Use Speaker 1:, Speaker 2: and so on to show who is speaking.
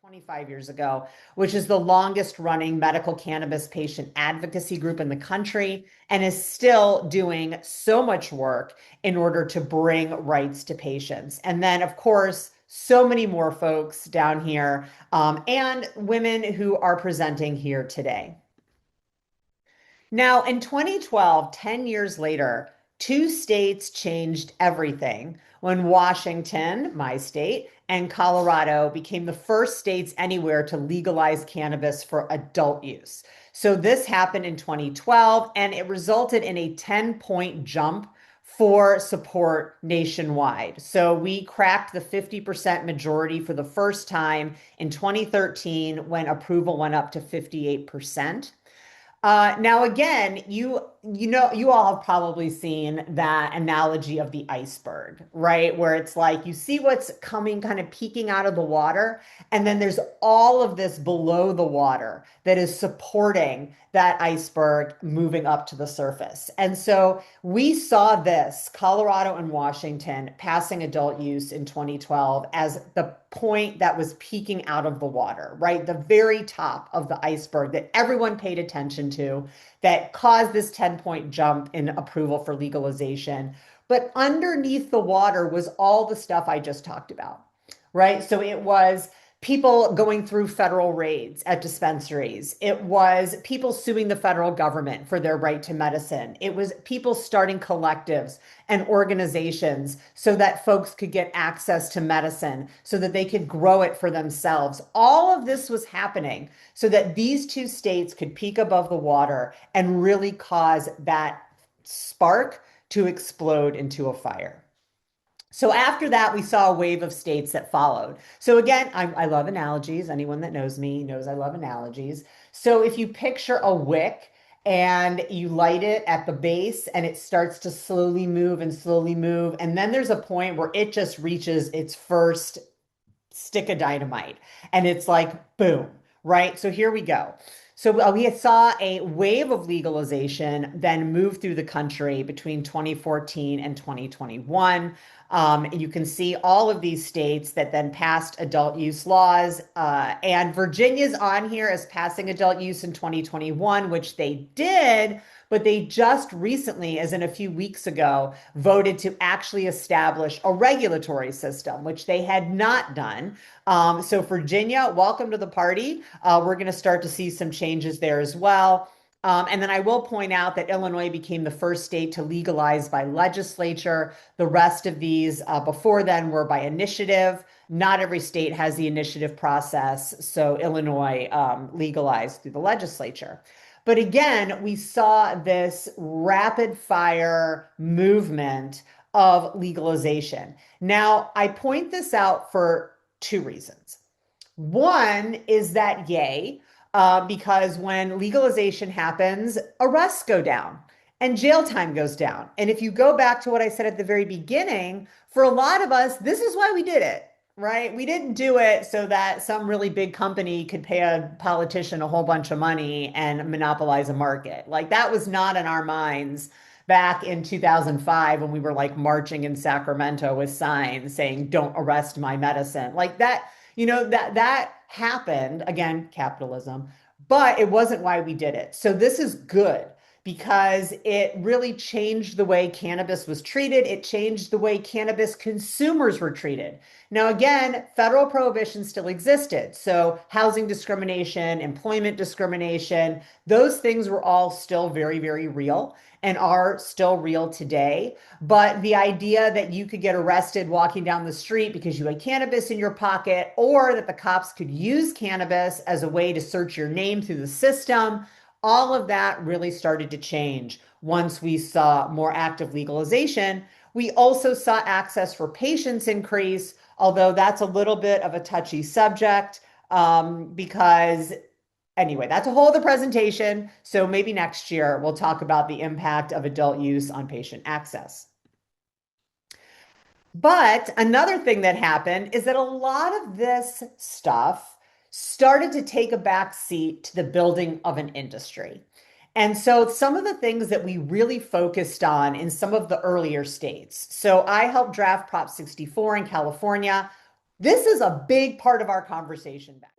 Speaker 1: 25 years ago, which is the longest running medical cannabis patient advocacy group in the country and is still doing so much work in order to bring rights to patients. And then, of course, so many more folks down here and women who are presenting here today. Now, in 2012, 10 years later, two states changed everything when Washington, my state, and Colorado became the first states anywhere to legalize cannabis for adult use. So this happened in 2012, and it resulted in a 10-point jump for support nationwide. So we cracked the 50% majority for the first time in 2013 when approval went up to 58%. Now again, you all have probably seen that analogy of the iceberg, right? Where it's like you see what's coming kind of peeking out of the water, and then there's all of this below the water that is supporting that iceberg moving up to the surface. And so we saw this, Colorado and Washington passing adult use in 2012 as the point that was peeking out of the water, right? The very top of the iceberg that everyone paid attention to that caused this 10-point jump in approval for legalization. But underneath the water was all the stuff I just talked about, right? So it was people going through federal raids at dispensaries. It was people suing the federal government for their right to medicine. It was people starting collectives and organizations so that folks could get access to medicine, so that they could grow it for themselves. All of this was happening so that these two states could peak above the water and really cause that spark to explode into a fire. So after that, we saw a wave of states that followed. So again, I love analogies. Anyone that knows me knows I love analogies. So if you picture a wick and you light it at the base and it starts to slowly move and slowly move, and then there's a point where it just reaches its first stick of dynamite and it's like, boom, right? So here we go. So we saw a wave of legalization then move through the country between 2014 and 2021. You can see all of these states that then passed adult use laws, and Virginia's on here as passing adult use in 2021, which they did, but they just recently, as in a few weeks ago, voted to actually establish a regulatory system, which they had not done. So Virginia, welcome to the party. We're going to start to see some changes there as well. And then I will point out that Illinois became the first state to legalize by legislature. The rest of these before then were by initiative. Not every state has the initiative process, so Illinois legalized through the legislature. But again, we saw this rapid fire movement of legalization. Now, I point this out for two reasons. One is that, yay, because when legalization happens, arrests go down and jail time goes down. And if you go back to what I said at the very beginning, for a lot of us, this is why we did it, right? We didn't do it so that some really big company could pay a politician a whole bunch of money and monopolize a market. Like that was not in our minds back in 2005 when we were like marching in Sacramento with signs saying, don't arrest my medicine. Like that, that happened, again, capitalism, but it wasn't why we did it. So this is good because it really changed the way cannabis was treated. It changed the way cannabis consumers were treated. Now, again, federal prohibition still existed. So housing discrimination, employment discrimination, those things were all still very, very real and are still real today. But the idea that you could get arrested walking down the street because you had cannabis in your pocket, or that the cops could use cannabis as a way to search your name through the system, all of that really started to change once we saw more active legalization. We also saw access for patients increase, although that's a little bit of a touchy subject because anyway, that's a whole other presentation. So maybe next year we'll talk about the impact of adult use on patient access. But another thing that happened is that a lot of this stuff started to take a back seat to the building of an industry. And so some of the things that we really focused on in some of the earlier states. So I helped draft Prop 64 in California. This is a big part of our conversation back.